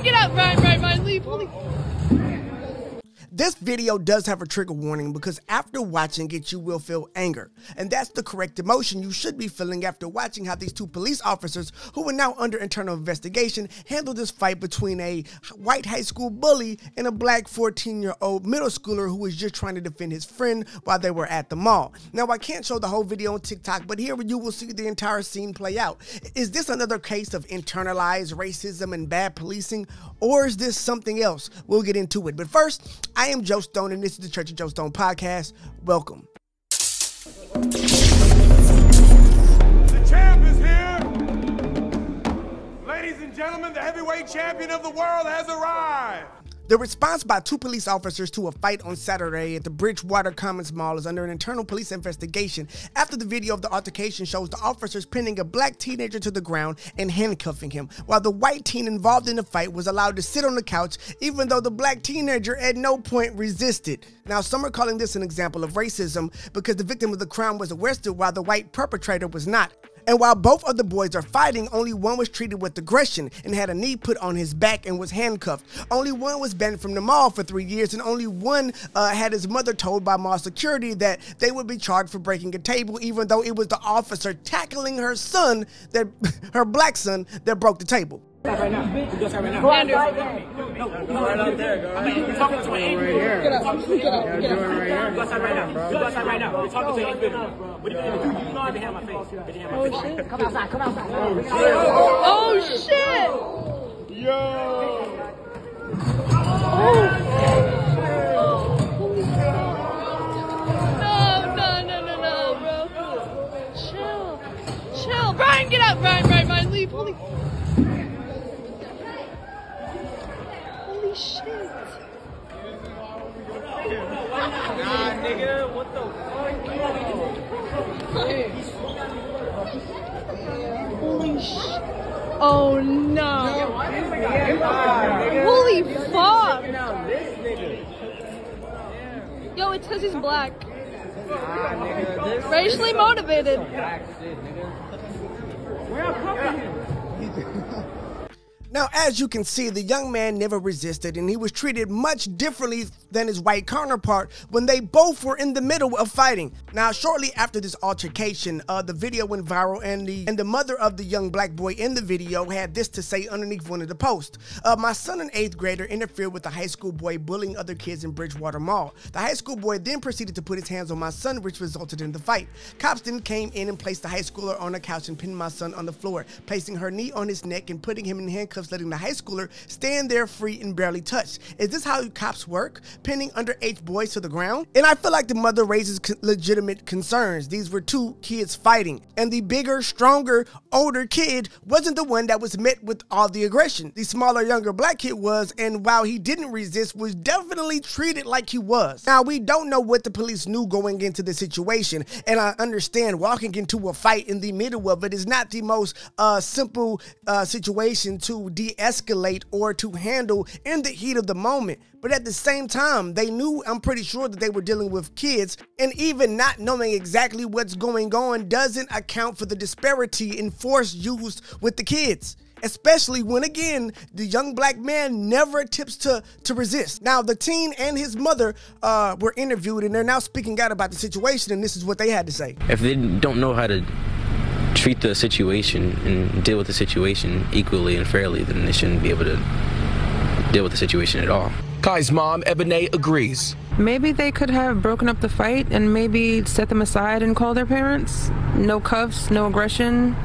Brian, get out! Brian, leave! Holy. This video does have a trigger warning because after watching it, you will feel anger. And that's the correct emotion you should be feeling after watching how these two police officers, who are now under internal investigation, handled this fight between a white high school bully and a black 14-year-old middle schooler who was just trying to defend his friend while they were at the mall. Now, I can't show the whole video on TikTok, but here you will see the entire scene play out. Is this another case of internalized racism and bad policing, or is this something else? We'll get into it. But first, I am Joe Stone, and this is the Church of Joe Stone podcast. Welcome. The champ is here. Ladies and gentlemen, the heavyweight champion of the world has arrived. The response by two police officers to a fight on Saturday at the Bridgewater Commons Mall is under an internal police investigation after the video of the altercation shows the officers pinning a black teenager to the ground and handcuffing him, while the white teen involved in the fight was allowed to sit on the couch even though the black teenager at no point resisted. Now, some are calling this an example of racism because the victim of the crime was arrested while the white perpetrator was not. And while both of the boys are fighting, only one was treated with aggression and had a knee put on his back and was handcuffed. Only one was banned from the mall for 3 years, and only one had his mother told by mall security that they would be charged for breaking a table, even though it was the officer tackling her son, her black son, that broke the table. Right now. Go outside right now. Go outside. No, right out there. Go. You're talking to an angry. Get out. Go outside right now. Go outside right now. You're talking to an angry. What do you do? You know I didn't have my face. Oh shit! Come outside. Oh shit! Yo. No, bro. Chill. Brian, get out! Brian, leave! Holy shit! Nah, nigga, what the fuck? Holy shit! Oh no! Holy fuck! Yo, it's because he's black. Racially motivated. Now, as you can see, the young man never resisted, and he was treated much differently than his white counterpart when they both were in the middle of fighting. Now, shortly after this altercation, the video went viral, and the mother of the young black boy in the video had this to say underneath one of the posts. My son, an 8th grader, interfered with the high school boy bullying other kids in Bridgewater Mall. The high school boy then proceeded to put his hands on my son, which resulted in the fight. Cops then came in and placed the high schooler on a couch and pinned my son on the floor, placing her knee on his neck and putting him in handcuffs, letting the high schooler stand there free and barely touched. Is this how cops work? Pinning underage boys to the ground? And I feel like the mother raises legitimate concerns. These were two kids fighting, and the bigger, stronger, older kid wasn't the one that was met with all the aggression. The smaller, younger black kid was, and while he didn't resist, was definitely treated like he was. Now, we don't know what the police knew going into the situation, and I understand walking into a fight in the middle of it is not the most simple situation to de-escalate or to handle in the heat of the moment. But at the same time, they knew, I'm pretty sure, that they were dealing with kids, and even not knowing exactly what's going on doesn't account for the disparity in force used with the kids. Especially when, again, the young black man never attempts to resist. Now, the teen and his mother were interviewed, and they're now speaking out about the situation, and this is what they had to say. If they don't know how to treat the situation and deal with the situation equally and fairly, then they shouldn't be able to deal with the situation at all. Kai's mom, Ebene, agrees. Maybe they could have broken up the fight and maybe set them aside and called their parents. No cuffs, no aggression.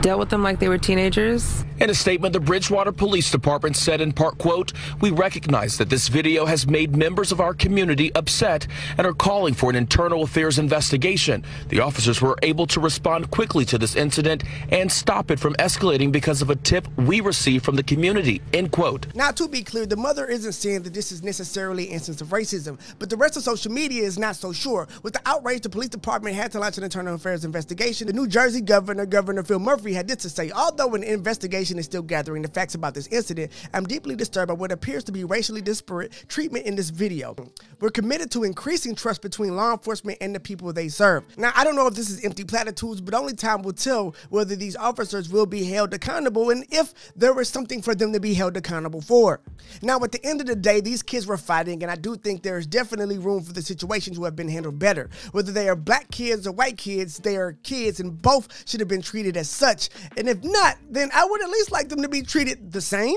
Dealt with them like they were teenagers. In a statement, the Bridgewater Police Department said in part, quote, "We recognize that this video has made members of our community upset and are calling for an internal affairs investigation. The officers were able to respond quickly to this incident and stop it from escalating because of a tip we received from the community," end quote. Now, to be clear, the mother isn't saying that this is necessarily an instance of racism, but the rest of social media is not so sure. With the outrage, the police department had to launch an internal affairs investigation. The New Jersey governor, Governor Phil Murphy, referee had this to say: although an investigation is still gathering the facts about this incident, I'm deeply disturbed by what appears to be racially disparate treatment in this video. We're committed to increasing trust between law enforcement and the people they serve. Now, I don't know if this is empty platitudes, but only time will tell whether these officers will be held accountable and if there is something for them to be held accountable for. Now, at the end of the day, these kids were fighting, and I do think there is definitely room for the situations who have been handled better. Whether they are black kids or white kids, they are kids, and both should have been treated as such. And if not, then I would at least like them to be treated the same.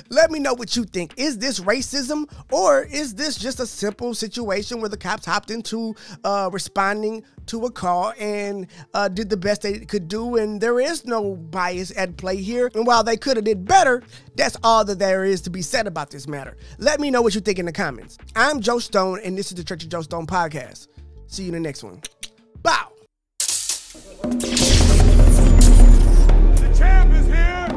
Let me know what you think. Is this racism, or is this just a simple situation where the cops hopped into responding to a call and did the best they could do, and there is no bias at play here? And while they could have did better, that's all that there is to be said about this matter. Let me know what you think in the comments. I'm Joe Stone, and this is the Church of Joe Stone podcast. See you in the next one. Bow. The champ is here.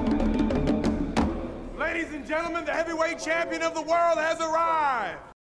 Ladies and gentlemen, the heavyweight champion of the world has arrived.